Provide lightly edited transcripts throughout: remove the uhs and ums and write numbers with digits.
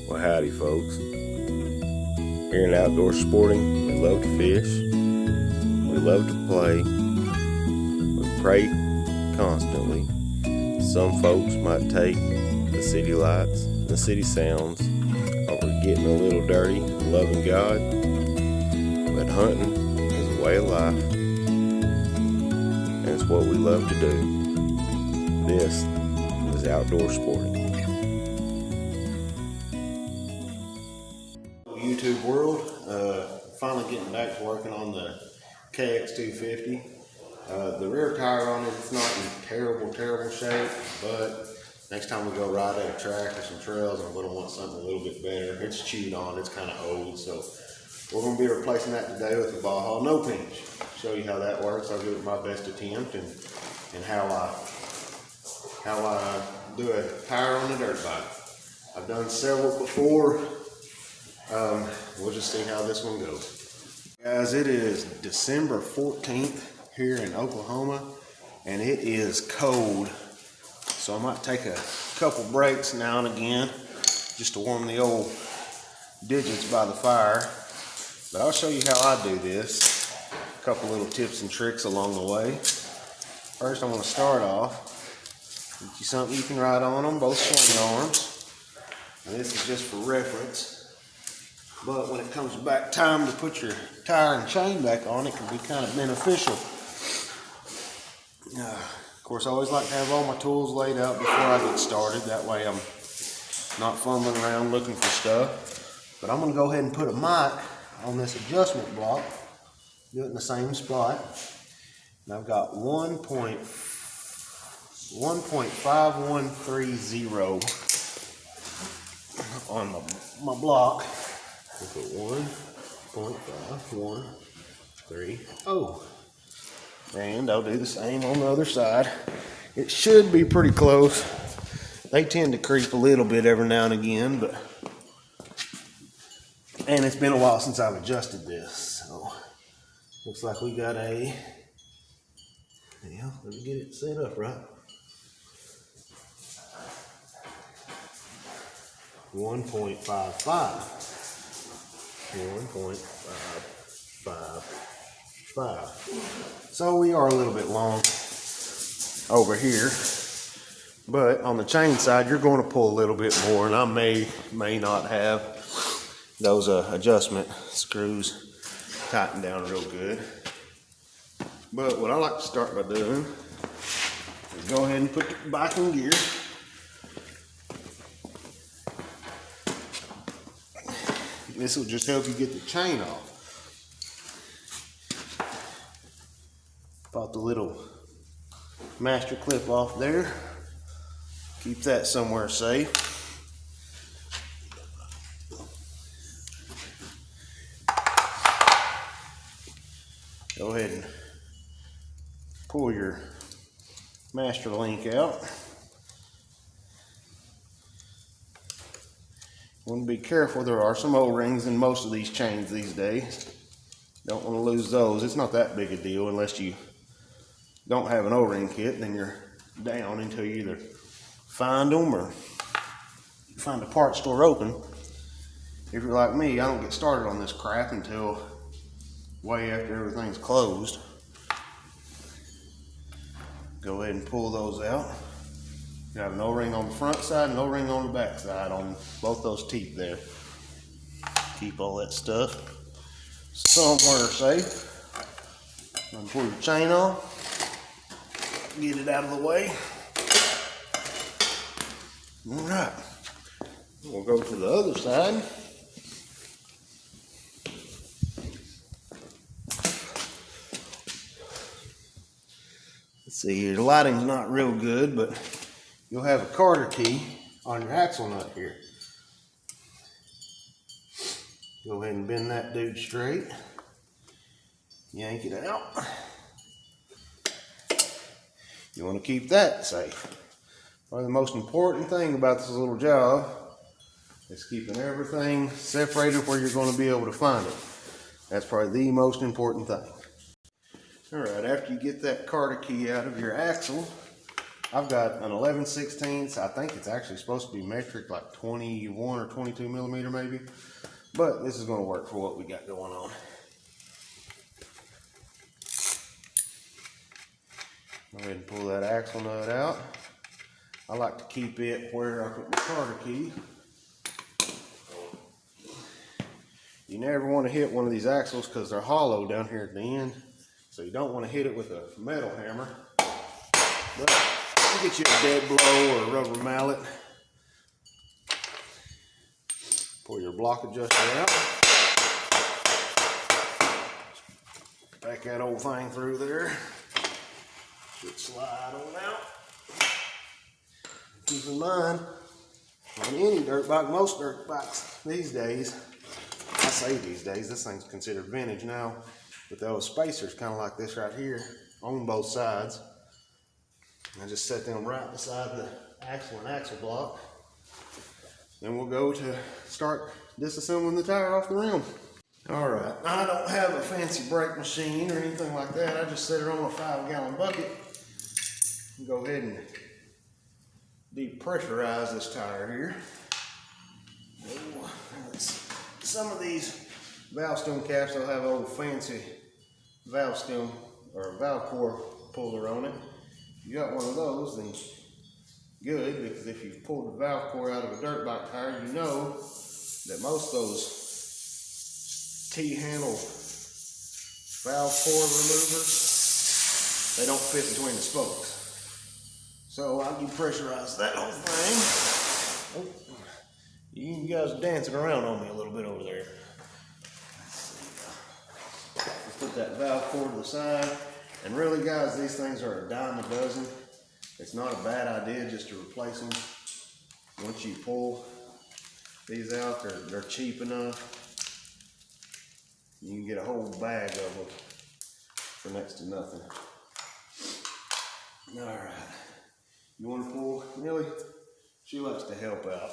Well, howdy, folks. Here in outdoor sporting, we love to fish, we love to play, we pray constantly. Some folks might take the city lights, the city sounds, over getting a little dirty, loving God, but hunting is a way of life, and it's what we love to do. This is outdoor sporting. YouTube world, finally getting back to working on the KX250. The rear tire on it, it's not in terrible shape, but next time we go ride at a track or some trails, I'm going to want something a little bit better. It's chewed on, it's kind of old, so we're going to be replacing that today with a baja no pinch. Show you how that works. I'll give it my best attempt and how I do a tire on a dirt bike. I've done several before. We'll just see how this one goes. Guys, it is December 14th here in Oklahoma, and it is cold. So I might take a couple breaks now and again just to warm the old digits by the fire. But I'll show you how I do this. A couple little tips and tricks along the way. First, I'm going to start off. Get you something you can ride on both swing arms. And this is just for reference. But when it comes back time to put your tire and chain back on, it can be kind of beneficial. Of course, I always like to have all my tools laid out before I get started. That way I'm not fumbling around looking for stuff. But I'm going to go ahead and put a mic on this adjustment block. Do it in the same spot. And I've got 1.5130 on my block. We'll put 1.5130. And I'll do the same on the other side. It should be pretty close. They tend to creep a little bit every now and again, and it's been a while since I've adjusted this. So looks like we got let me get it set up right. 1.55. 1.555. So we are a little bit long over here, but on the chain side you're going to pull a little bit more, and I may not have those adjustment screws tightened down real good. But what I like to start by doing is go ahead and put the bike in gear. This will just help you get the chain off. Pop the little master clip off there. Keep that somewhere safe. Go ahead and pull your master link out. You want to be careful. There are some O-rings in most of these chains these days. Don't want to lose those. It's not that big a deal unless you don't have an O-ring kit. Then you're down until you either find them or find a parts store open. If you're like me, I don't get started on this crap until way after everything's closed. Go ahead and pull those out. You have an O-ring on the front side and an O-ring on the back side on both those teeth there. Keep all that stuff somewhere safe. And pull your chain off. Get it out of the way. All right. We'll go to the other side. Let's see here. The lighting's not real good, but you'll have a Carter key on your axle nut here. Go ahead and bend that dude straight. Yank it out. You want to keep that safe. Probably the most important thing about this little job is keeping everything separated where you're going to be able to find it. That's probably the most important thing. All right, after you get that Carter key out of your axle, I've got an 11/16. I think it's actually supposed to be metric, like 21 or 22 millimeter maybe. But this is going to work for what we got going on. Go ahead and pull that axle nut out. I like to keep it where I put my starter key. You never want to hit one of these axles because they're hollow down here at the end. So you don't want to hit it with a metal hammer. But you get you a dead blow or a rubber mallet. Pull your block adjuster out. Back that old thing through there. Should slide on out. Keep in mind, on any dirt bike, most dirt bikes these days, I say these days, this thing's considered vintage now, but those spacers kind of like this right here on both sides. I just set them right beside the axle and axle block. Then we'll go to start disassembling the tire off the rim. All right, I don't have a fancy brake machine or anything like that. I just set it on a 5-gallon bucket. Go ahead and depressurize this tire here. Some of these valve stem caps will have old fancy valve stem or valve core puller on it. If you got one of those, then good, because if you've pulled the valve core out of a dirt bike tire, you know that most of those T-handle valve core removers, they don't fit between the spokes. So I'll depressurize that whole thing. Oh, you guys are dancing around on me a little bit over there. Let's put that valve core to the side. And really, guys, these things are a dime a dozen. It's not a bad idea just to replace them. Once you pull these out, they're cheap enough. You can get a whole bag of them for next to nothing. All right. You want to pull Millie? She likes to help out.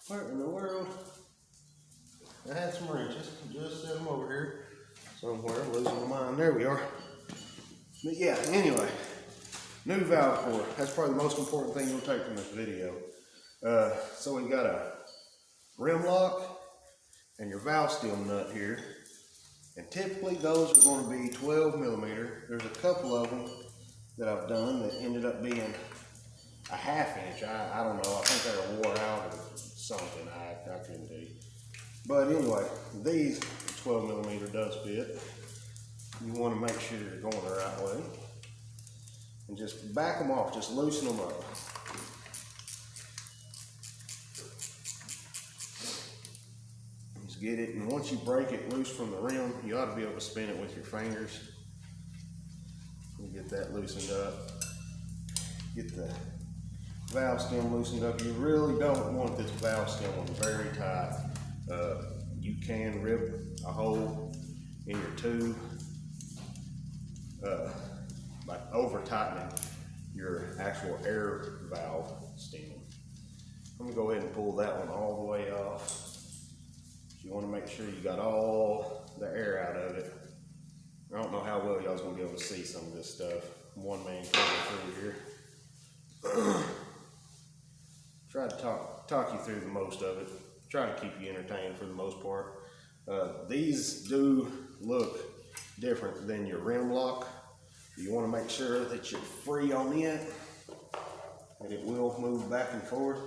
Where in the world? I had some wrenches. Just set them over here somewhere. I'm losing my mind. There we are. But yeah, anyway. New valve core. That's probably the most important thing you'll take from this video. So we got a rim lock and your valve stem nut here. And typically those are going to be 12 millimeter. There's a couple of them that I've done that ended up being a 1/2 inch. I don't know. I think they were wore out or something. I couldn't tell you. But anyway, these 12 millimeter does fit. You want to make sure you're going the right way. And just back them off. Just loosen them up. Just get it. And once you break it loose from the rim, you ought to be able to spin it with your fingers. Get that loosened up. Get the valve stem loosened up. You really don't want this valve stem on very tight. You can rip a hole in your tube by over tightening your actual air valve stem. I'm gonna go ahead and pull that one all the way off. You want to make sure you got all the air out of it. I don't know how well y'all's gonna be able to see some of this stuff. One man coming through here. Try to talk you through the most of it. Try to keep you entertained for the most part. These do look different than your rim lock. You want to make sure that you're free on it, and it will move back and forth,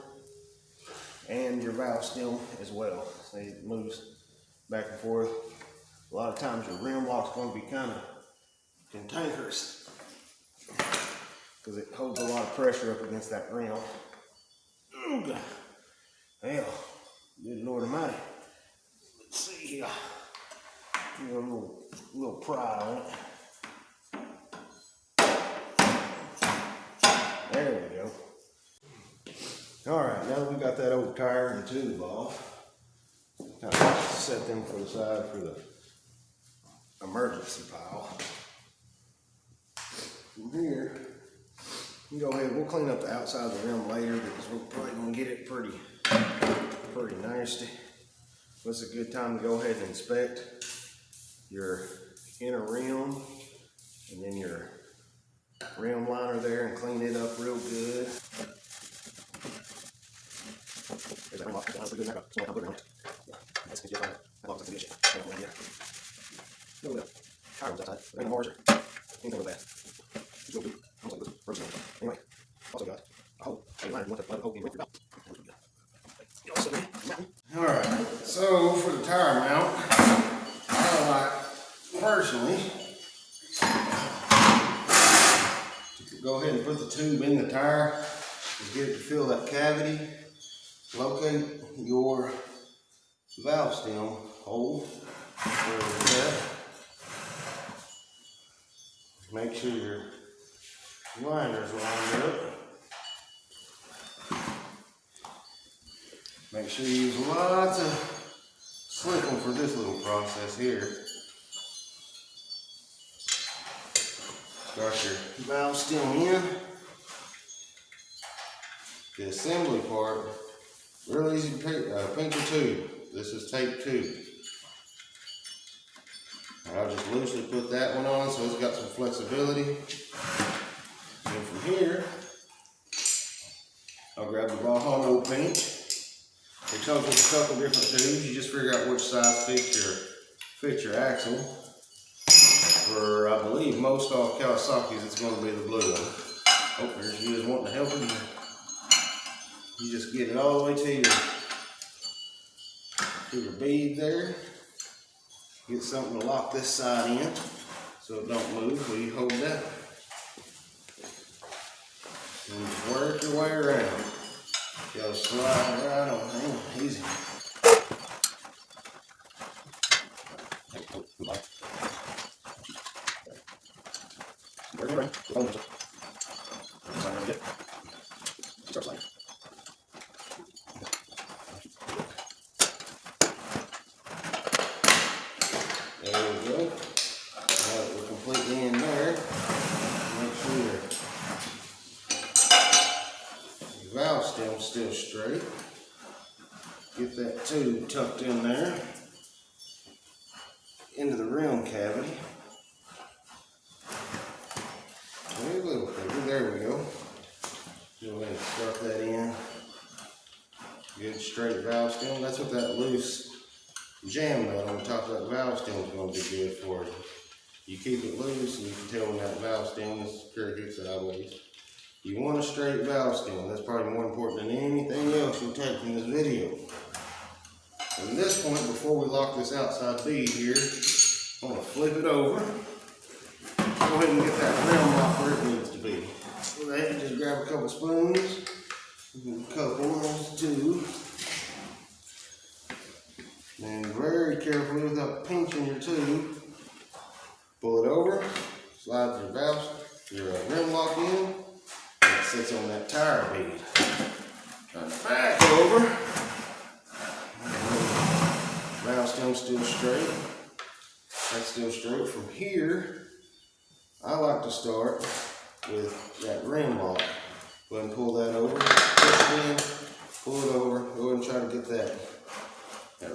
and your valve stem as well. See, it moves back and forth. A lot of times your rim lock's going to be kind of cantankerous because it holds a lot of pressure up against that rim. Well, good Lord Almighty. Let's see here. Give it a little pry on it. There we go. All right, now that we got that old tire and tube off, kind of set them for the side for the emergency pile. From here, you can go ahead. We'll clean up the outside of the rim later because we're probably gonna get it pretty nasty. This is a good time to go ahead and inspect your inner rim and then your rim liner there and clean it up real good. There's that rim lock. That's pretty good. That's what I'm putting on it. That's good. That locks up the good shit. No, no. Tire was outside. There ain't no bars or anything with that. Just go through. Almost like this. Frozen. Anyway, also got a hole. Hey, liner. You want the hole being ripped out. Alright, so for the tire mount, I like personally to go ahead and put the tube in the tire and get it to fill that cavity. Locate your valve stem hole where it's at. Make sure your liner's lined up. Make sure you use lots of slicking for this little process here. Start your valve stem in. The assembly part, real easy to pinch your tube. This is tape 2. I'll just loosely put that one on so it's got some flexibility. And from here, I'll grab the baja no pinch. It comes with a couple different tubes. You just figure out which size fits your axle. For I believe most all Kawasaki's, it's going to be the blue one. Oh, there's you just wanting to help it. You just get it all the way to your bead there. Get something to lock this side in so it don't move while you hold that. And just work your way around. Go slide right on. Hang easy. Work it around. Start sliding. There we go. Now that we're completely in there, make sure your valve stem's still straight. Get that tube tucked in there into the rim cavity. Maybe a little bigger. There we go. Go ahead and start that in. Good straight valve stem. That's what that loose jam nut on the top of that valve stem is going to be good for. You keep it loose and you can tell when that valve stem is crooked sideways. You want a straight valve stem. That's probably more important than anything else you'll take from this video. At this point, before we lock this outside bead here, I'm going to flip it over. Go ahead and get that rim lock where it needs to be. For that, just grab a couple spoons, a couple of those too. And very carefully, without pinching your tube, pull it over, slide your rim lock in. It sits on that tire bead. Turn it back over. Valve stem's still straight. That's still straight. From here, I like to start with that rim lock. Go ahead and pull that over. Push it in, pull it over. Go ahead and try to get that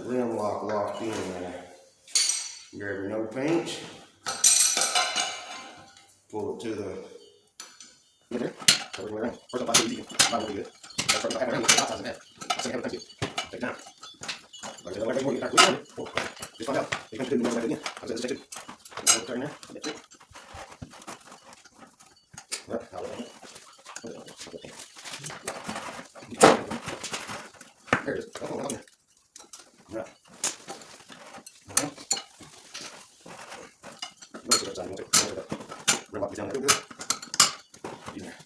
rim lock locked in there. Grab your no pinch. Pull it to the there. So we're around. First up, I think mine will be good. That's right. I have the outside of that. I say, thank you. Take it down. Like I said, like more, you can start just find out. You can do it again. I said, take it. Turn there. That's it. Right. There it is. Oh, okay. Right. Go to the side. You want to take that. Rim lock down there. Good. In there.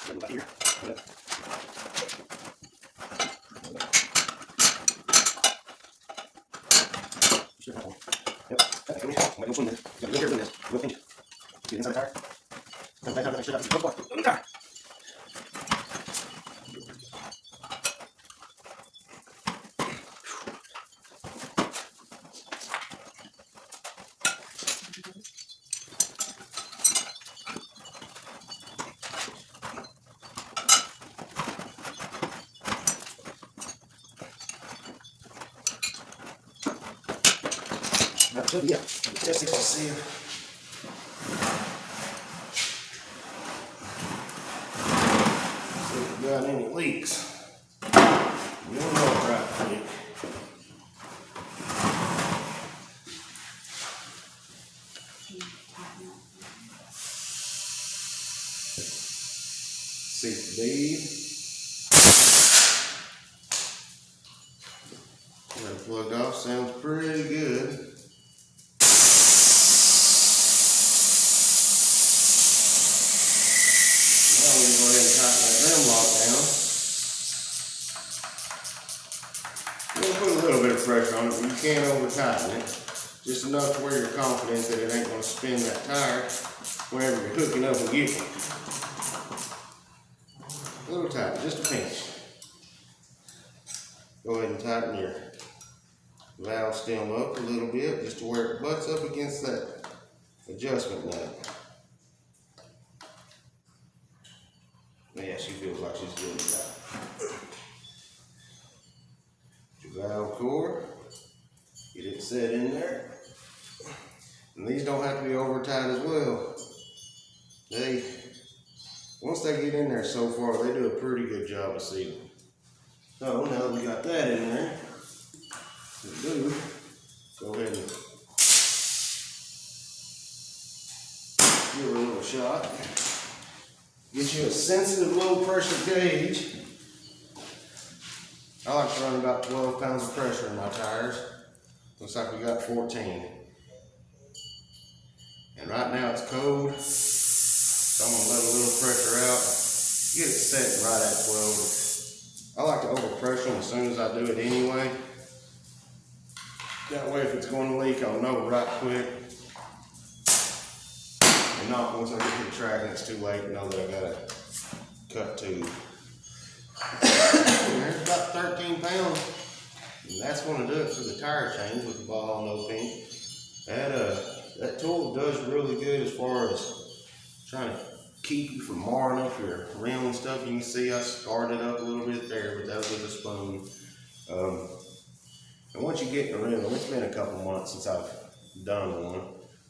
Go back here. Yep. That's good. I'm going to go this. You got to go here with this. Go pinch it. Get inside the tire. Come back out. Make sure that's good. Go in the tire. That should be it. Just to see got any leaks. You'll know it right quick. Six bead. Got it plugged off. Sounds pretty good. Put a little bit of pressure on it, but you can't over tighten it. Just enough to where you're confident that it ain't going to spin that tire whenever you're hooking up and getting. A little tight, just a pinch. Go ahead and tighten your valve stem up a little bit, just to where it butts up against that adjustment nut. Yeah, she feels like she's getting tight. Your valve core, get it set in there. And these don't have to be over tight as well. Once they get in there so far, they do a pretty good job of sealing. So now that we got that in there, go ahead and give her a little shot. Get you a sensitive low pressure gauge. I like to run about 12 pounds of pressure in my tires. Looks like we got 14. And right now it's cold, so I'm gonna let a little pressure out. Get it set right at 12. I like to overpressure them as soon as I do it anyway. That way if it's going to leak, I'll know right quick. And not once I get to the track and it's too late to know that I gotta cut tube. There's about 13 pounds. And that's going to do it for the tire change with the Baja no pink. That tool does really good as far as trying to keep you from marring up your rim and stuff. You can see I scarred it up a little bit there, but that was with a spoon. And once you get in the rhythm, it's been a couple months since I've done one.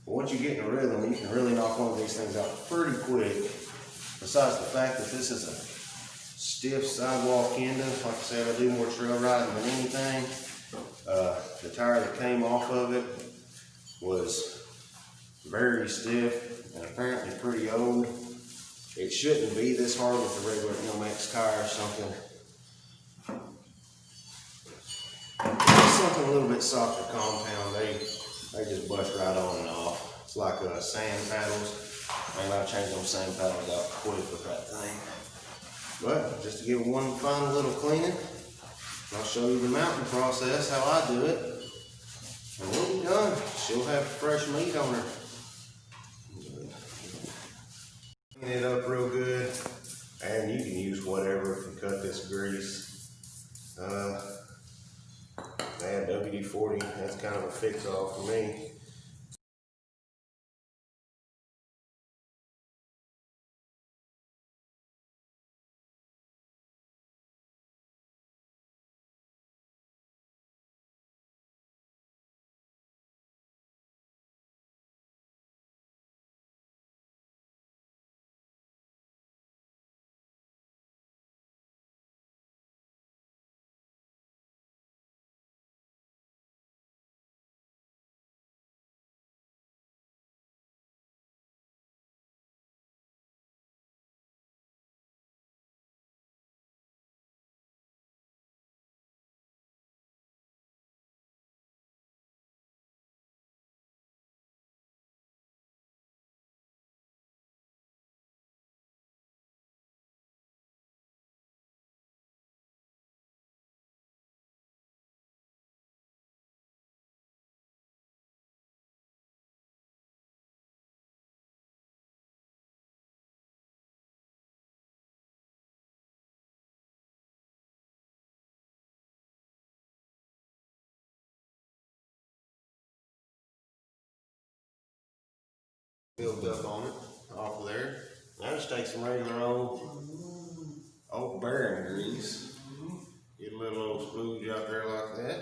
But once you get in the rhythm, you can really knock one of these things out pretty quick. Besides the fact that this is a stiff sidewalk ender, like I said, I do more trail riding than anything. The tire that came off of it was very stiff and apparently pretty old. It shouldn't be this hard with the regular MX tire or something. Something a little bit softer compound, they just bust right on and off. It's like sand paddles. And I've changed them sand paddles out quick with that thing. But just to give it one final little cleaning, I'll show you the mounting process, how I do it. And we'll be done. She'll have fresh meat on her. Clean it up real good. And you can use whatever to cut this grease. Add WD-40, that's kind of a fix-all for me. Build up on it, off of there. Now just take some regular old bearing grease. Get a little old splooge out there like that.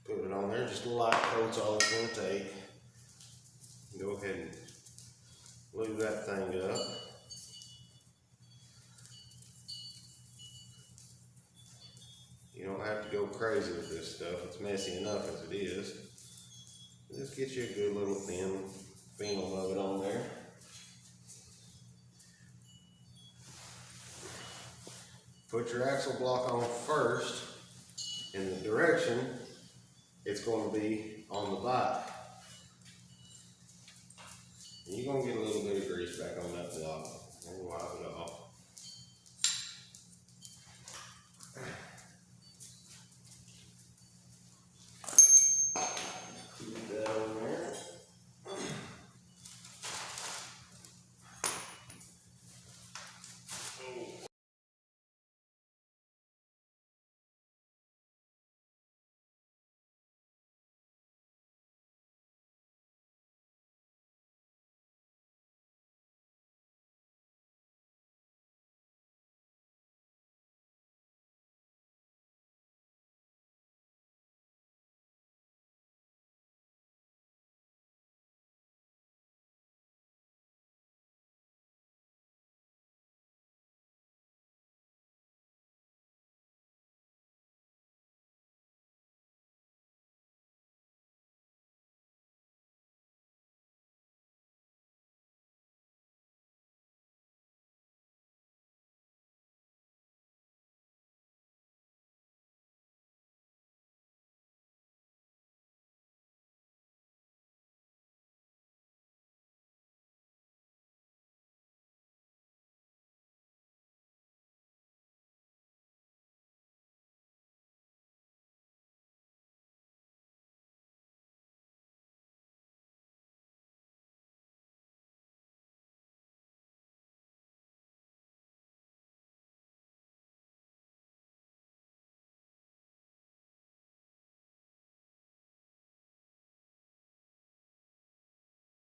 Put it on there, just a light coat's all it's going to take. Go ahead and lube that thing up. You don't have to go crazy with this stuff. It's messy enough as it is. Just get you a good little thin film of it on there. Put your axle block on first in the direction it's going to be on the bike. And you're going to get a little bit of grease back on that block and wipe it off. Keep that on there.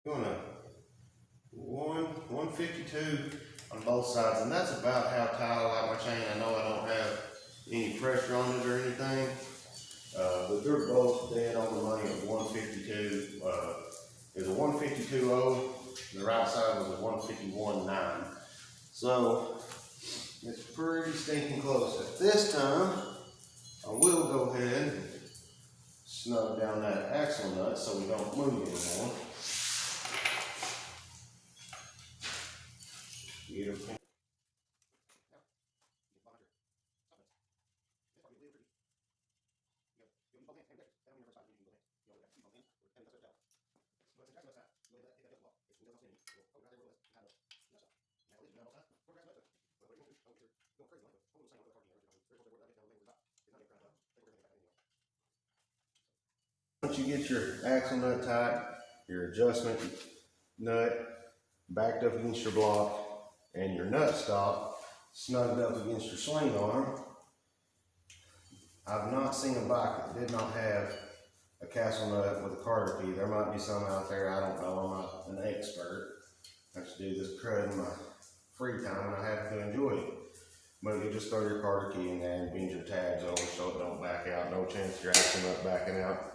Going to 152 on both sides, and that's about how tight I like my chain. I know I don't have any pressure on it or anything, but they're both dead on the money at 152. There's a 152.0, the right side was a 151.9. So it's pretty stinking close. At this time, I will go ahead and snug down that axle nut so we don't move anymore. Beautiful. Once you get your axle nut tight, your adjustment nut backed up against your block, and your nut stop snugged up against your swing arm, I've not seen a bike that did not have a castle nut with a carter key. There might be some out there, I don't know, I'm not an expert. I just do this crud in my free time and I have to enjoy it. But you just throw your carter key in there and bend your tabs over so it don't back out. No chance of your axle nut backing out.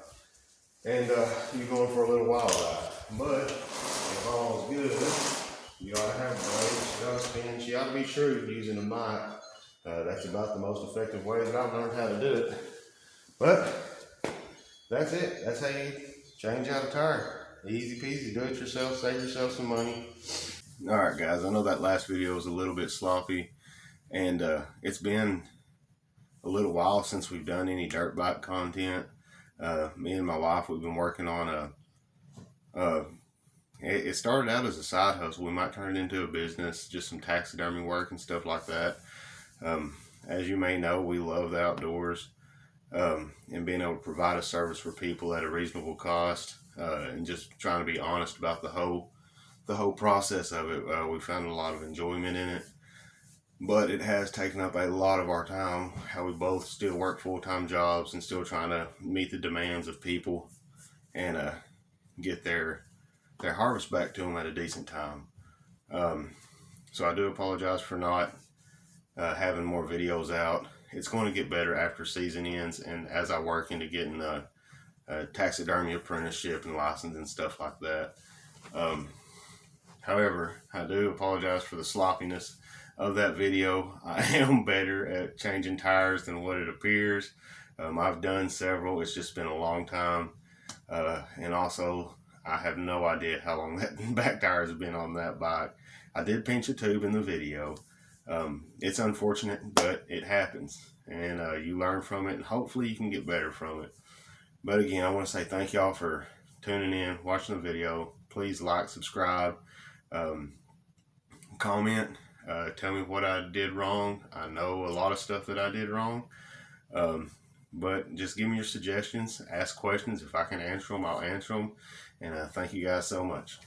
And you're going for a little wild ride. But if all is good, you ought to have blades, you ought to spin, you ought to be shrewd using a mic. That's about the most effective way that I've learned how to do it. But that's it. That's how you change out a tire. Easy peasy, do it yourself, save yourself some money. Alright guys, I know that last video was a little bit sloppy, and it's been a little while since we've done any dirt bike content. Me and my wife, we've been working on it started out as a side hustle. We might turn it into a business, just some taxidermy work and stuff like that. As you may know, we love the outdoors, and being able to provide a service for people at a reasonable cost, and just trying to be honest about the whole process of it. We found a lot of enjoyment in it, but it has taken up a lot of our time. How we both still work full-time jobs and still trying to meet the demands of people and get their harvest back to them at a decent time. So I do apologize for not having more videos out. It's going to get better after season ends and as I work into getting a taxidermy apprenticeship and license and stuff like that. However, I do apologize for the sloppiness. of that video, I am better at changing tires than what it appears. I've done several. It's just been a long time. And also, I have no idea how long that back tire has been on that bike. I did pinch a tube in the video. It's unfortunate, but it happens. And you learn from it, and hopefully you can get better from it. But again, I want to say thank y'all for tuning in, watching the video. Please like, subscribe, comment, tell me what I did wrong. I know a lot of stuff that I did wrong. But just give me your suggestions, ask questions. If I can answer them, I'll answer them. And thank you guys so much.